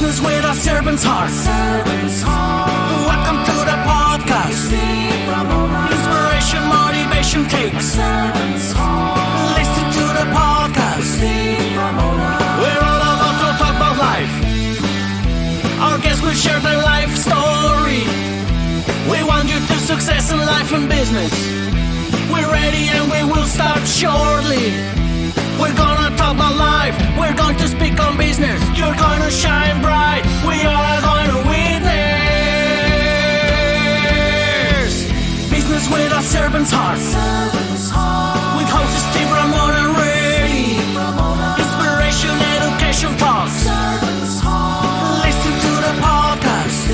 Business with a servant's heart. Welcome to the podcast. Inspiration, motivation takes. Listen to the podcast. We're all about to talk about life. Our guests will share their life story. We want you to success in life and business. We're ready and we will start shortly. We're gonna talk about life. We're going to speak on business. You're gonna shine bright. We are going to witness. Business with a servant's heart. With hosts Steve, Ramon, and Ray. Inspiration, education talks. Listen to the podcast.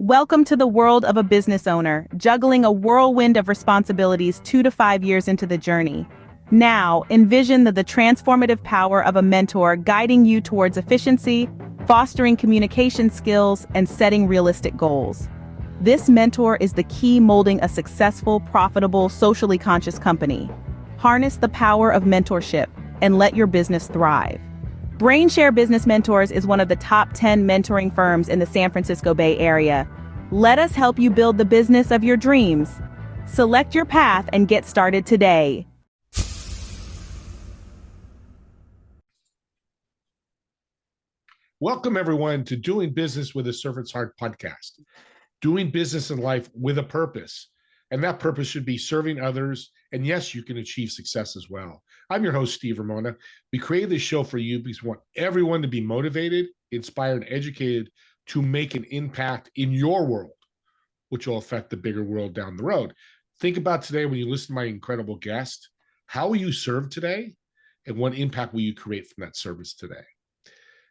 Welcome to the world of a business owner, juggling a whirlwind of responsibilities 2 to 5 years into the journey. Now, envision the transformative power of a mentor guiding you towards efficiency, fostering communication skills, and setting realistic goals. This mentor is the key molding a successful, profitable, socially conscious company. Harness the power of mentorship and let your business thrive. BrainShare Business Mentors is one of the top 10 mentoring firms in the San Francisco Bay Area. Let us help you build the business of your dreams. Select your path and get started today. Welcome, everyone, to Doing Business with a Servant's Heart podcast. Doing business in life with a purpose. And that purpose should be serving others. And yes, you can achieve success as well. I'm your host, Steve Ramona. We created this show for you because we want everyone to be motivated, inspired, and educated to make an impact in your world, which will affect the bigger world down the road. Think about today when you listen to my incredible guest. How will you serve today? And what impact will you create from that service today?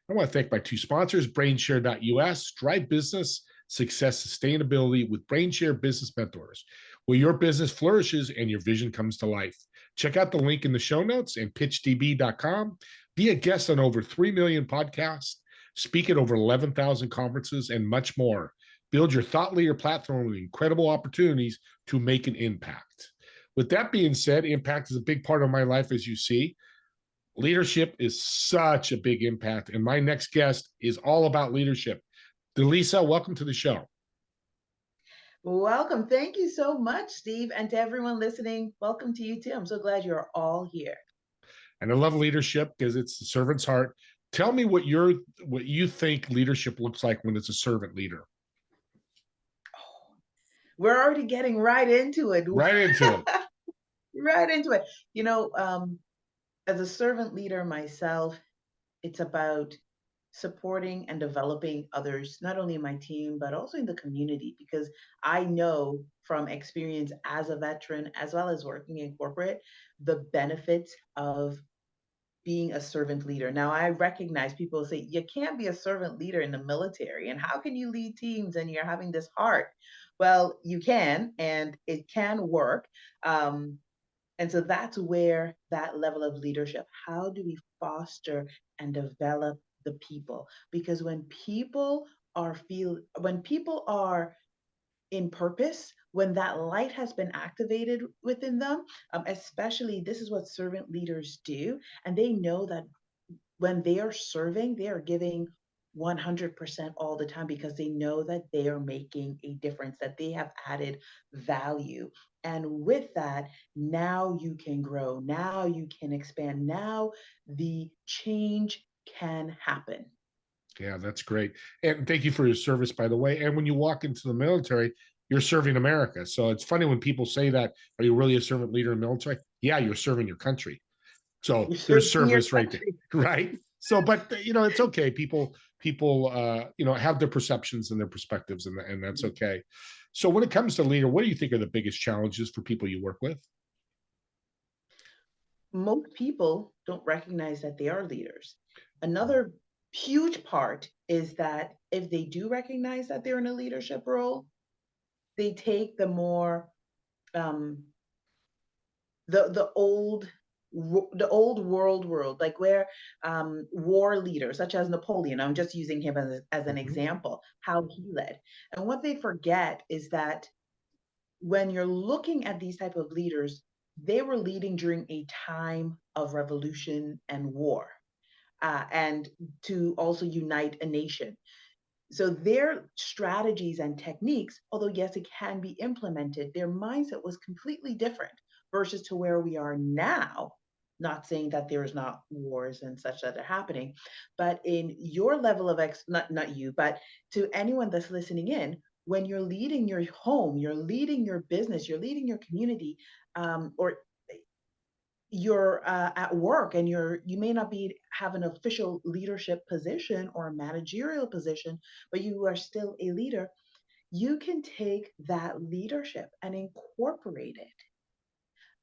I want to thank my two sponsors, BrainShare.us, drive business, success, sustainability with BrainShare Business Mentors, where your business flourishes and your vision comes to life. Check out the link in the show notes and pitchdb.com. Be a guest on over 3 million podcasts, speak at over 11,000 conferences, and much more. Build your thought leader platform with incredible opportunities to make an impact. With that being said, impact is a big part of my life, as you see. Leadership is such a big impact, and my next guest is all about leadership. Delisa, welcome to the show. Welcome. Thank you so much, Steve. And to everyone listening, welcome to you too. I'm so glad you're all here. And I love leadership because it's the servant's heart. Tell me what you think leadership looks like when it's a servant leader. We're already getting right into it. Right into it. Right into it. You know, as a servant leader myself, it's about supporting and developing others, not only in my team, but also in the community, because I know from experience as a veteran, as well as working in corporate, the benefits of being a servant leader. Now, I recognize people say, you can't be a servant leader in the military, and how can you lead teams and you're having this heart? Well, you can, and it can work. And so that's where that level of leadership, how do we foster and develop the people? Because when people are in purpose, when that light has been activated within them, especially this is what servant leaders do. And they know that when they are serving, they are giving 100% all the time because they know that they are making a difference, that they have added value. And with that, now you can grow, now you can expand, now the change can happen. Yeah, that's great. And thank you for your service, by the way. And when you walk into the military, you're serving America. So it's funny when people say that, are you really a servant leader in the military? Yeah, you're serving your country. So there's service right there, right? So, but it's okay. People, have their perceptions and their perspectives, and that's okay. So when it comes to leader, what do you think are the biggest challenges for people you work with? Most people don't recognize that they are leaders. Another huge part is that if they do recognize that they're in a leadership role, they take the more the old world, like where war leaders such as Napoleon, I'm just using him as an example, how he led. And what they forget is that when you're looking at these type of leaders, they were leading during a time of revolution and war, and to also unite a nation. So their strategies and techniques, although yes, it can be implemented, their mindset was completely different versus to where we are now. Not saying that there is not wars and such that are happening, but in your level of not you, but to anyone that's listening in, when you're leading your home, you're leading your business, you're leading your community, or you're at work and you may not be have an official leadership position or a managerial position, but you are still a leader. You can take that leadership and incorporate it,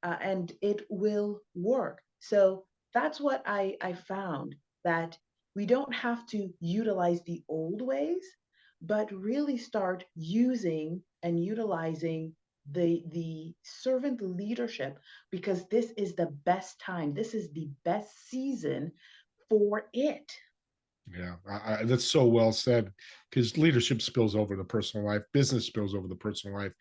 and it will work. So that's what I found, that we don't have to utilize the old ways, but really start using and utilizing the servant leadership, because this is the best time. This is the best season for it. Yeah, that's so well said, because leadership spills over the personal life, business spills over the personal life.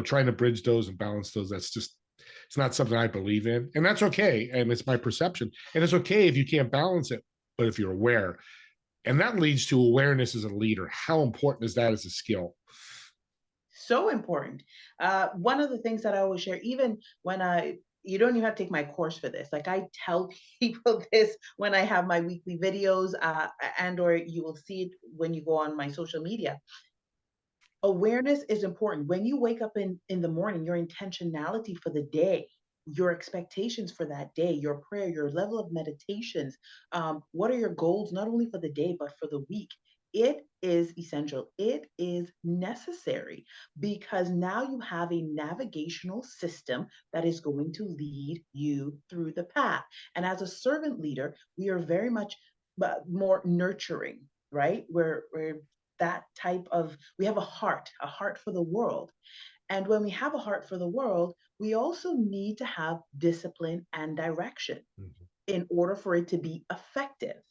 Trying to bridge those and balance those, it's not something I believe in. And that's okay. And it's my perception. And it's okay if you can't balance it, but if you're aware. And that leads to awareness as a leader. How important is that as a skill? So important. One of the things that I always share, even when you don't even have to take my course for this. Like, I tell people this when I have my weekly videos, and or you will see it when you go on my social media. Awareness is important. When you wake up in the morning, your intentionality for the day, your expectations for that day, your prayer, your level of meditations, what are your goals, not only for the day but for the week? It is essential, it is necessary, because now you have a navigational system that is going to lead you through the path. And as a servant leader, we are very much more nurturing, right? We're that type of, we have a heart for the world. And when we have a heart for the world, we also need to have discipline and direction Mhm. in order for it to be effective.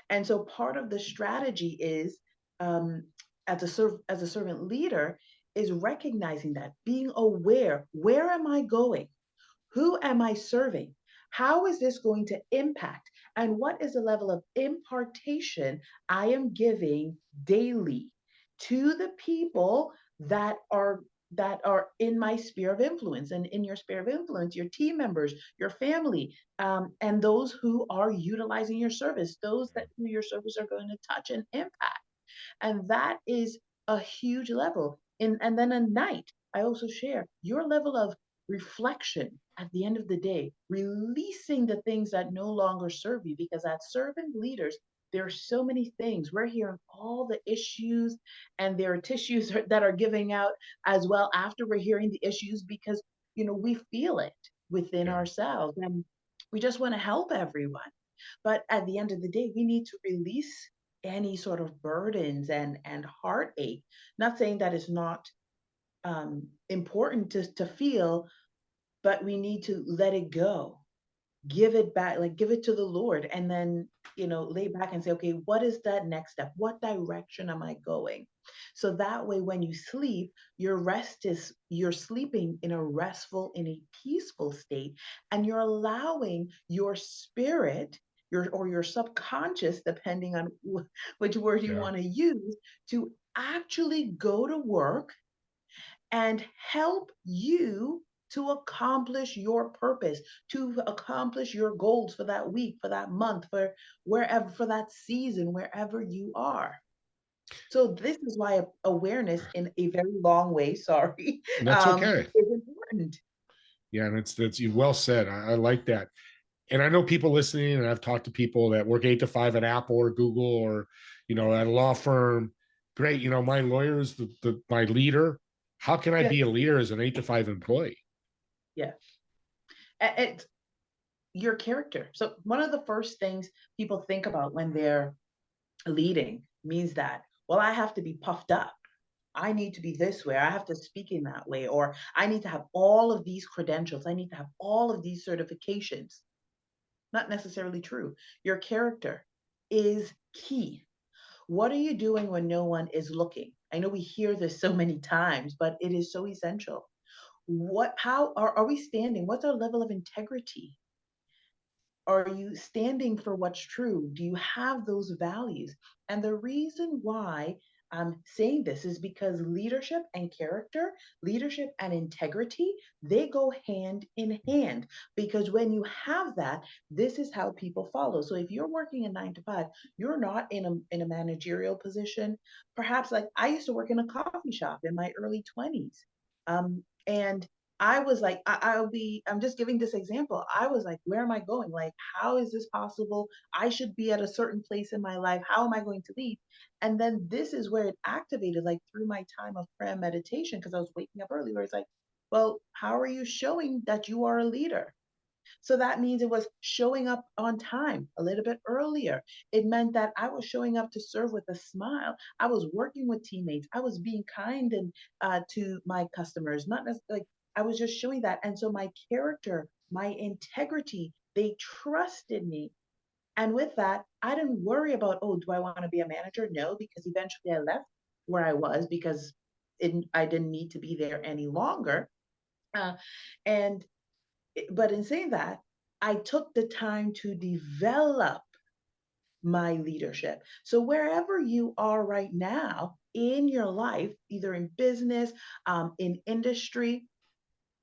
And so part of the strategy is, um, as a servant leader, is recognizing that, being aware, where am I going? Who am I serving? How is this going to impact? And what is the level of impartation I am giving daily to the people that are in my sphere of influence, and in your sphere of influence, your team members, your family, and those who are utilizing your service, those that who your service are going to touch and impact. And that is a huge level. And then at night, I also share your level of reflection at the end of the day, releasing the things that no longer serve you. Because as servant leaders, there are so many things. We're hearing all the issues, and there are tissues that are giving out as well after we're hearing the issues, because we feel it within Yeah. ourselves, and we just want to help everyone. But at the end of the day, we need to release any sort of burdens and heartache. Not saying that it's not important to feel, but we need to let it go, give it back, like give it to the Lord, and then lay back and say, okay, what is that next step? What direction am I going? So that way, when you sleep, you're sleeping in a restful, in a peaceful state, and you're allowing your spirit, your subconscious, depending on which word you Yeah. want to use, to actually go to work and help you to accomplish your purpose, to accomplish your goals for that week, for that month, for wherever, for that season, wherever you are. So this is why awareness, in a very long way, sorry, That's okay. is important. Yeah, and that's you well said. I like that. And I know people listening, and I've talked to people that work 8 to 5 at Apple or Google, or at a law firm. Great, my lawyer is my leader. How can I Yeah, be a leader as an 8 to 5 employee? yeah. It's your character. So one of the first things people think about when they're leading means that, well, I have to be puffed up. I need to be this way. I have to speak in that way. Or I need to have all of these credentials. I need to have all of these certifications. Not necessarily true. Your character is key. What are you doing when no one is looking? I know we hear this so many times, but it is so essential. How are we standing? What's our level of integrity? Are you standing for what's true? Do you have those values? And the reason why I'm saying this is because leadership and character, leadership and integrity, they go hand in hand. Because when you have that, this is how people follow. So if you're working a 9 to 5, you're not in a managerial position. Perhaps like I used to work in a coffee shop in my early 20s. And I was like, I'm just giving this example. I was like, where am I going? Like, how is this possible? I should be at a certain place in my life. How am I going to lead? And then this is where it activated, like through my time of prayer and meditation, because I was waking up early, where it's like, well, how are you showing that you are a leader? So that means it was showing up on time a little bit earlier. It meant that I was showing up to serve with a smile. I was working with teammates. I was being kind and to my customers, not necessarily like I was just showing that. And so my character, my integrity, they trusted me. And with that, I didn't worry about, oh, do I want to be a manager? No, because eventually I left where I was because I didn't need to be there any longer. Uh, and but in saying that, I took the time to develop my leadership. So wherever you are right now in your life, either in business, in industry,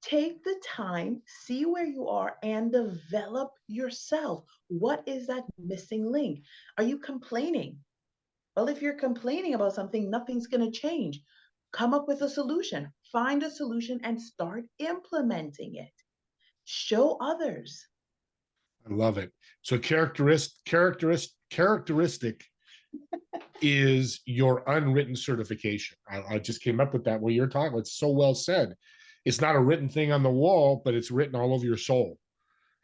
take the time, see where you are, and develop yourself. What is that missing link? Are you complaining? Well, if you're complaining about something, nothing's going to change. Come up with a solution, find a solution, and start implementing it. Show others. I love it. So characteristic is your unwritten certification. I just came up with that where you're talking. It's so well said. It's not a written thing on the wall, but it's written all over your soul.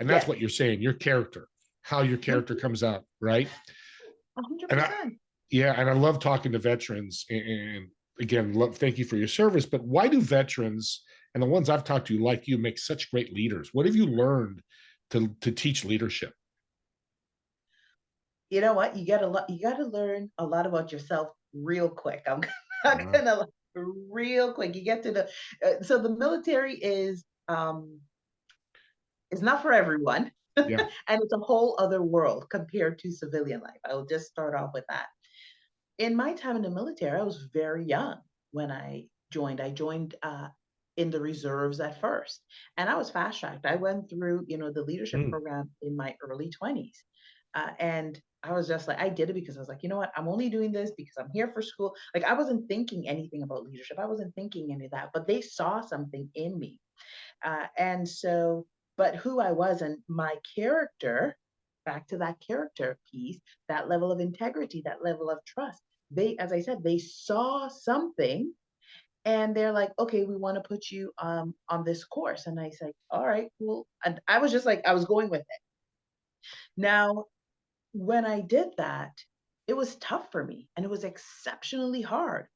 And that's Yes, what you're saying, your character, how your character comes out, right? And I, 100%. yeah, and I love talking to veterans. And again, thank you for your service. But why do veterans and the ones I've talked to like you make such great leaders? What have you learned to teach leadership? You know what? You gotta learn a lot about yourself real quick. I'm not Uh, gonna real quick. You get to the so the military is not for everyone, and yeah. it's a whole other world compared to civilian life. I will just start off with that. In my time in the military, I was very young when I joined. I joined in the reserves at first, and I was fast tracked. I went through, the leadership Mm, program in my early 20s, and I was just like, I did it because I was like, you know what, I'm only doing this because I'm here for school. Like I wasn't thinking anything about leadership. I wasn't thinking any of that, but they saw something in me, and so, but who I was and my character, back to that character piece, that level of integrity, that level of trust. They, as I said, they saw something and they're like, okay, we want to put you on this course. And I said, all right, cool. And I was just like, I was going with it. Now, when I did that, it was tough for me and it was exceptionally hard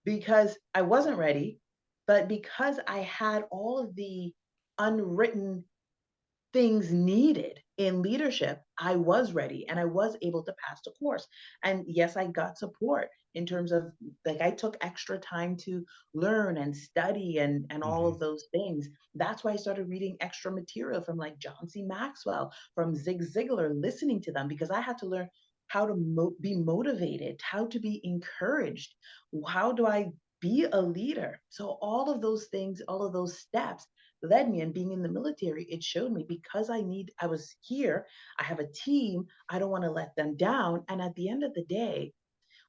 because I wasn't ready, but because I had all of the unwritten things needed in leadership, I was ready and I was able to pass the course. And yes, I got support in terms of like I took extra time to learn and study and all mhm. of those things. That's why I started reading extra material from like John C. Maxwell, from Zig Ziglar, listening to them because I had to learn how to be motivated, how to be encouraged, how do I be a leader. So all of those things, all of those steps led me, and being in the military, it showed me because I was here, I have a team, I don't want to let them down. And at the end of the day,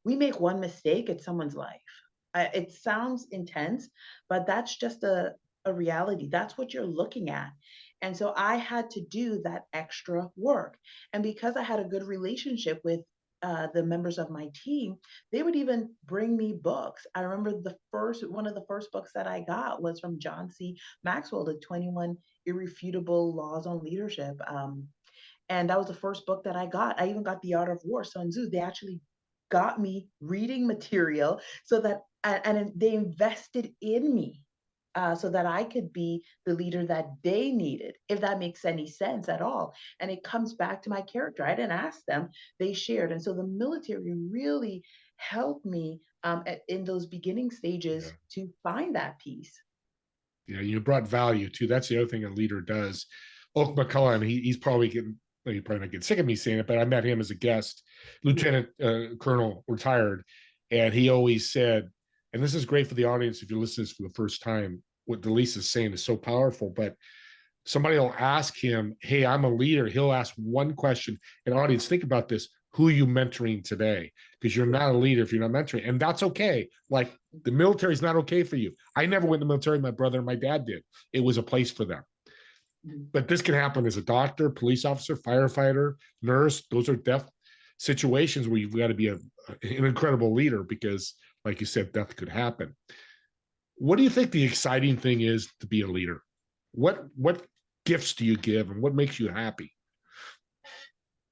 we make one mistake, it's someone's life. It sounds intense, but that's just a reality. That's what you're looking at. And so I had to do that extra work. And because I had a good relationship with the members of my team, they would even bring me books. I remember one of the first books that I got was from John C. Maxwell, the 21 Irrefutable Laws on Leadership. And that was the first book that I got. I even got The Art of War, Sun Tzu. They actually got me reading material so that, and they invested in me so that I could be the leader that they needed, if that makes any sense at all. And it comes back to my character. I didn't ask them, they shared. And so the military really helped me in those beginning stages Yeah. to find that peace. Yeah, you brought value too. That's the other thing a leader does. Oak McCullen, he's probably getting, well, you probably not getting sick of me saying it, but I met him as a guest, Lieutenant Colonel, retired, and he always said, and this is great for the audience if you listen to this for the first time. What Delisa is saying is so powerful, but somebody will ask him, "Hey, I'm a leader." He'll ask one question, and audience, think about this: who are you mentoring today? Because you're not a leader if you're not mentoring, and that's okay. Like the military is not okay for you. I never went in the military. My brother and my dad did. It was a place for them. But this can happen as a doctor, police officer, firefighter, nurse. Those are death situations where you've got to be an incredible leader because, like you said, death could happen. What do you think the exciting thing is to be a leader? What gifts do you give, and what makes you happy?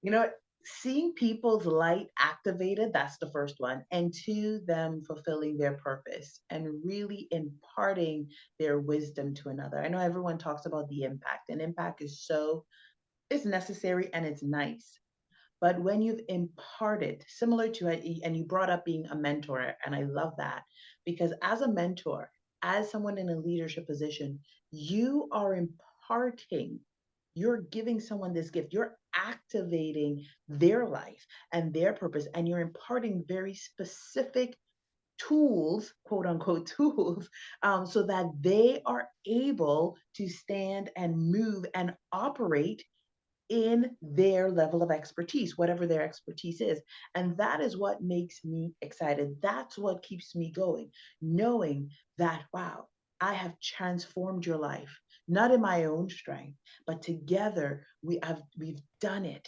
You know, seeing people's light activated, that's the first one. And two, them fulfilling their purpose and really imparting their wisdom to another. I know everyone talks about the impact, and impact is so, it's necessary and it's nice. But when you've imparted, similar to, and you brought up being a mentor, and I love that because as a mentor, as someone in a leadership position, you are imparting, you're giving someone this gift, you're activating their life and their purpose, and you're imparting very specific tools, quote unquote tools, so that they are able to stand and move and operate in their level of expertise, whatever their expertise is. And that is what makes me excited. That's what keeps me going, knowing that, wow, I have transformed your life, not in my own strength, but together we've done it,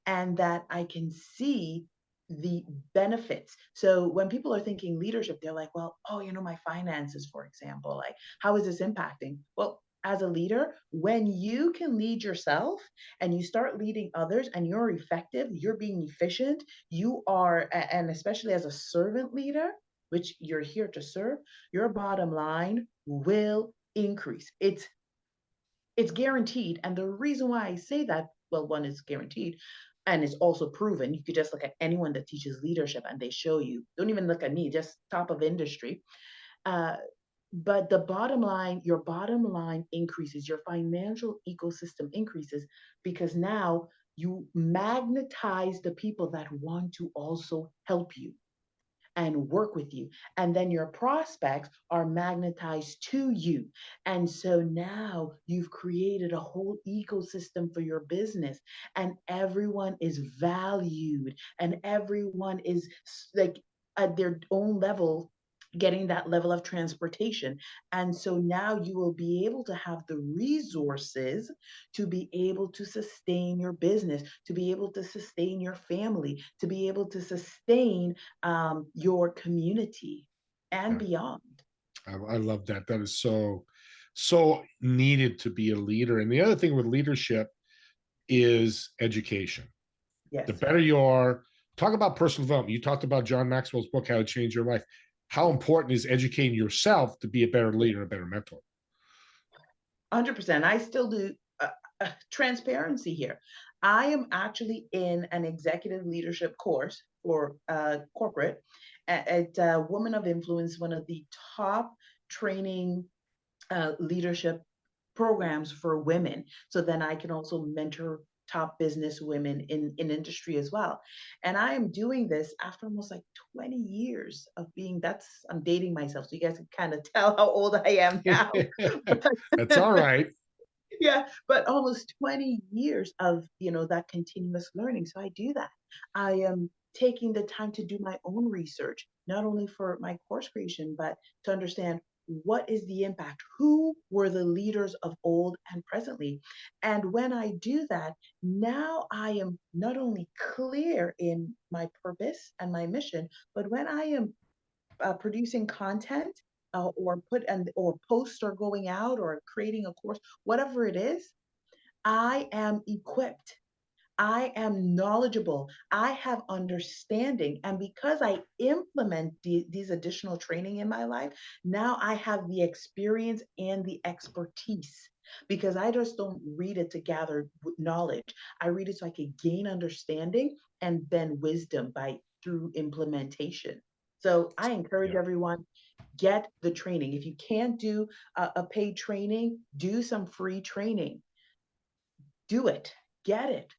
and that I can see the benefits. So when people are thinking leadership, they're like, well, oh, my finances, for example, like, how is this impacting? Well, as a leader, when you can lead yourself and you start leading others and you're effective, you're being efficient, you are, and especially as a servant leader, which you're here to serve, your bottom line will increase. It's guaranteed. And the reason why I say that, well, one is guaranteed and it's also proven. You could just look at anyone that teaches leadership and they show you, don't even look at me, just top of industry. Uh, but the bottom line, your bottom line increases, your financial ecosystem increases because now you magnetize the people that want to also help you and work with you. And then your prospects are magnetized to you. And so now you've created a whole ecosystem for your business, and everyone is valued, and everyone is like at their own level getting that level of transportation. And so now you will be able to have the resources to be able to sustain your business, to be able to sustain your family, to be able to sustain your community and Yeah, beyond. I love that. That is so needed to be a leader. And the other thing with leadership is education. The Yes. better you are, talk about personal development. You talked about John Maxwell's book, How to Change Your Life. How important is educating yourself to be a better leader, a better mentor? 100%. I still do transparency here. I am actually in an executive leadership course for corporate at Woman of Influence, one of the top training leadership programs for women. So then I can also mentor top business women in industry as well. And I am doing this after almost like 20 years of being, I'm dating myself. So you guys can kind of tell how old I am now. That's all right. Yeah, but almost 20 years of, that continuous learning. So I do that. I am taking the time to do my own research, not only for my course creation, but to understand what is the impact, who were the leaders of old and presently. And when I do that, now I am not only clear in my purpose and my mission, but when I am producing content, or posts are going out or creating a course, whatever it is, I am equipped. I am knowledgeable. I have understanding. And because I implement these additional training in my life, now I have the experience and the expertise, because I just don't read it to gather knowledge. I read it so I can gain understanding and then wisdom through implementation. So I encourage Yeah. everyone, get the training. If you can't do a paid training, do some free training. Do it, get it.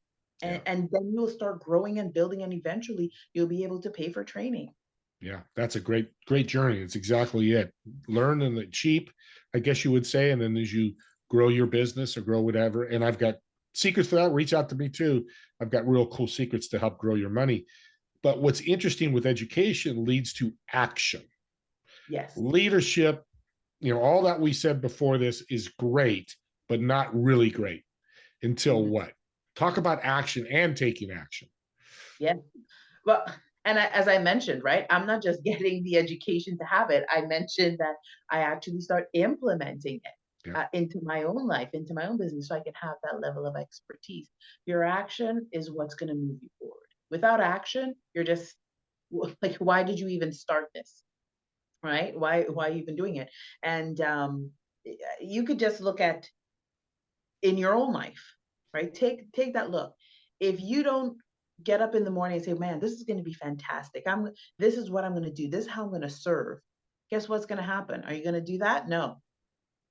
Yeah. And then you'll start growing and building, and eventually you'll be able to pay for training. Yeah, that's a great journey. It's exactly it. Learn and the cheap, I guess you would say. And then as you grow your business or grow whatever, and I've got secrets for that, reach out to me too. I've got real cool secrets to help grow your money. But what's interesting with education leads to action. Yes. Leadership, all that we said before this is great, but not really great until Mhm. what? Talk about action and taking action. Yeah. Well, and as I mentioned, right, I'm not just getting the education to have it. I mentioned that I actually start implementing it Yeah. into my own life, into my own business, so I can have that level of expertise. Your action is what's going to move you forward. Without action, you're just like, why did you even start this? Right? Why you even doing it? And you could just look at in your own life, right? Take that look. If you don't get up in the morning and say, "Man, this is going to be fantastic. This is what I'm going to do. This is how I'm going to serve." Guess what's going to happen? Are you going to do that? No.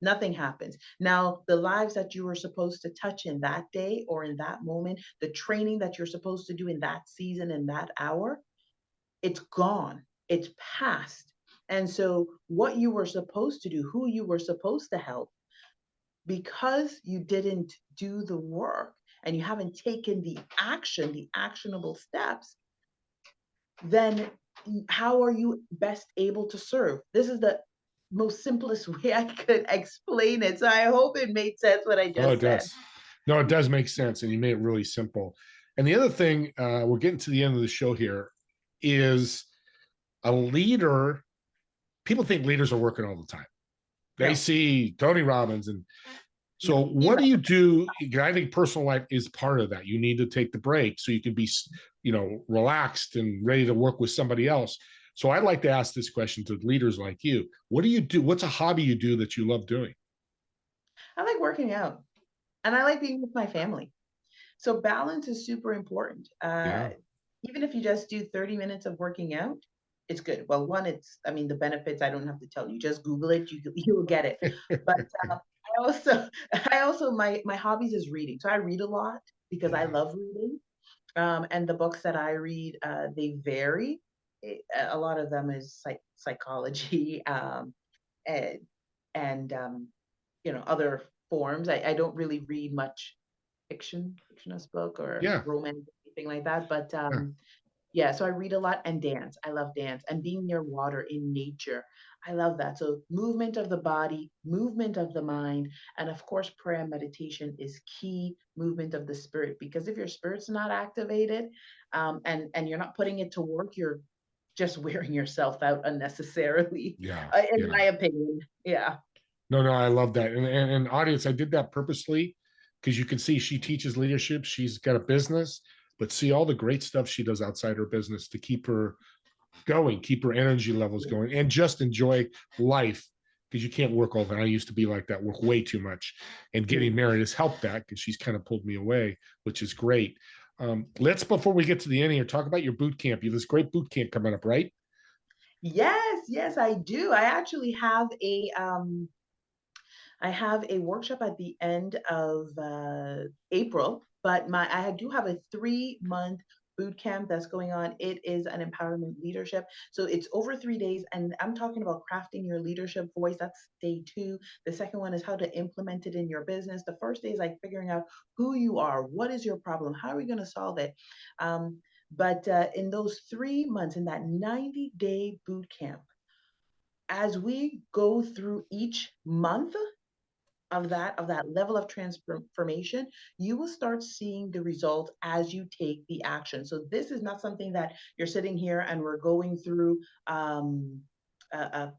Nothing happens. Now, the lives that you were supposed to touch in that day or in that moment, the training that you're supposed to do in that season, in that hour, it's gone. It's past. And so, what you were supposed to do, who you were supposed to help, because you didn't do the work and you haven't taken the action, the actionable steps, then how are you best able to serve? This is the most simplest way I could explain it. So I hope it made sense what I Oh, it just said. does. No, it does make sense. And you made it really simple. And the other thing, we're getting to the end of the show here, is a leader. People think leaders are working all the time. They No, see Tony Robbins. And so, no, what do you do? I think personal life is part of that. You need to take the break so you can be, relaxed and ready to work with somebody else. So, I'd like to ask this question to leaders like you. What do you do? What's a hobby you do that you love doing? I like working out and I like being with my family. So balance is super important. Yeah. Even if you just do 30 minutes of working out, it's good. Well, one, I mean, the benefits I don't have to tell you. Just Google it, you will get it. But I also, my hobbies is reading. So I read a lot because I Yeah. love reading. And the books that I read, they vary. A lot of them is psychology, and, and other forms. I don't really read much fictionist book or Yeah. romance, anything like that. But Yeah. yeah, so I read a lot and dance. I love dance and being near water in nature. I love that. So movement of the body, movement of the mind, and of course, prayer and meditation is key movement of the spirit. Because if your spirit's not activated, and you're not putting it to work, you're just wearing yourself out unnecessarily, Yeah. in Yeah. my opinion. Yeah. No, no, I love that. And audience, I did that purposely because you can see she teaches leadership. She's got a business, but see all the great stuff she does outside her business to keep her going, keep her energy levels going, and just enjoy life because you can't work all the time. I used to be like that, work way too much. And getting married has helped that because she's kind of pulled me away, which is great. Let's, before we get to the end here, talk about your boot camp. You have this great boot camp coming up, right? Yes, yes, I do. I have a workshop at the end of April, but I do have a 3 month boot camp that's going on. It is an empowerment leadership. So it's over 3 days, and I'm talking about crafting your leadership voice. That's day two. The second one is how to implement it in your business. The first day is like figuring out who you are, what is your problem, how are we going to solve it. But in those 3 months, in that 90-day boot camp, as we go through each month of that level of transformation, you will start seeing the results as you take the action. So this is not something that you're sitting here and we're going through uh, uh,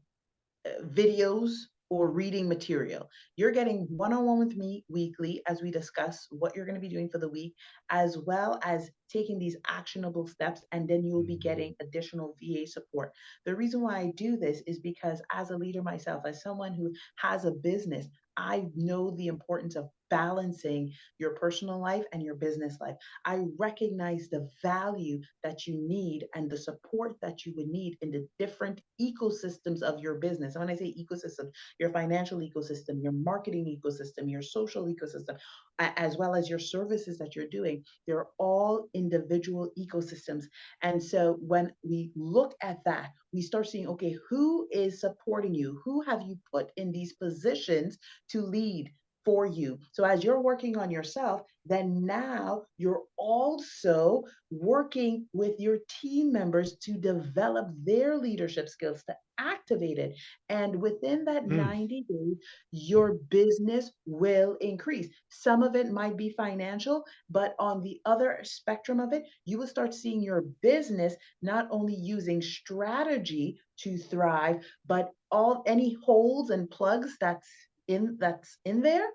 videos or reading material. You're getting one-on-one with me weekly as we discuss what you're going to be doing for the week, as well as taking these actionable steps, and then you'll be getting additional VA support. The reason why I do this is because as a leader myself, as someone who has a business, I know the importance of balancing your personal life and your business life. I recognize the value that you need and the support that you would need in the different ecosystems of your business. And when I say ecosystem, your financial ecosystem, your marketing ecosystem, your social ecosystem, as well as your services that you're doing, they're all individual ecosystems. And so when we look at that, we start seeing, okay, who is supporting you? Who have you put in these positions to lead for you? So as you're working on yourself, then now you're also working with your team members to develop their leadership skills, to activate it. And within that 90 days, your business will increase. Some of it might be financial, but on the other spectrum of it, you will start seeing your business not only using strategy to thrive, but all any holes and plugs that's in there,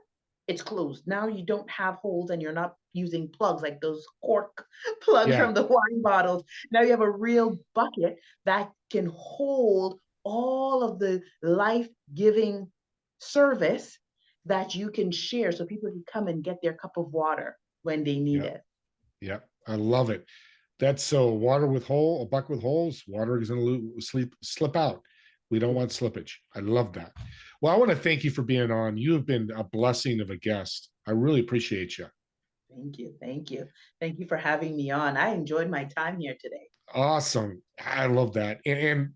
it's closed. Now you don't have holes and you're not using plugs like those cork plugs Yeah. from the wine bottles. Now you have a real bucket that can hold all of the life-giving service that you can share so people can come and get their cup of water when they need Yeah. it. Yeah. I love it. That's so water with hole, a bucket with holes, water is going to slip out. We don't want slippage. I love that. Well, I want to thank you for being on. You have been a blessing of a guest. I really appreciate you. Thank you. Thank you. Thank you for having me on. I enjoyed my time here today. Awesome. I love that. And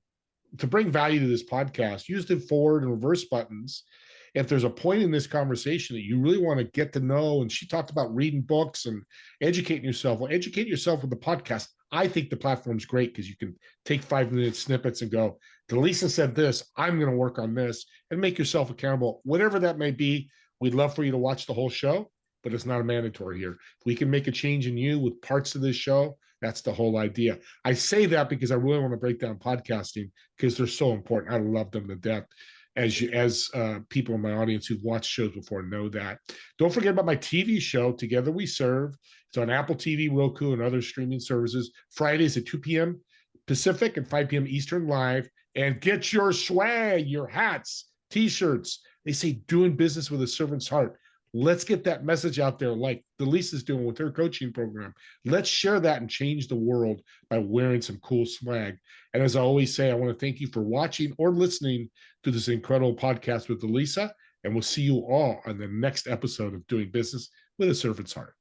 to bring value to this podcast, use the forward and reverse buttons. If there's a point in this conversation that you really want to get to know, and she talked about reading books and educating yourself, well, educate yourself with the podcast. I think the platform's great because you can take 5-minute snippets and go, Delisa said this, I'm going to work on this, and make yourself accountable, whatever that may be. We'd love for you to watch the whole show, but it's not a mandatory here. If we can make a change in you with parts of this show, that's the whole idea. I say that because I really want to break down podcasting because they're so important. I love them to death. As people in my audience who've watched shows before know that. Don't forget about my TV show, Together We Serve. It's on Apple TV, Roku, and other streaming services. Fridays at 2 p.m. Pacific and 5 p.m. Eastern live. And get your swag, your hats, T-shirts. They say doing business with a servant's heart. Let's get that message out there like Delisa's doing with her coaching program. Let's share that and change the world by wearing some cool swag. And as I always say, I want to thank you for watching or listening to this incredible podcast with Delisa. And we'll see you all on the next episode of Doing Business with a Servant's Heart.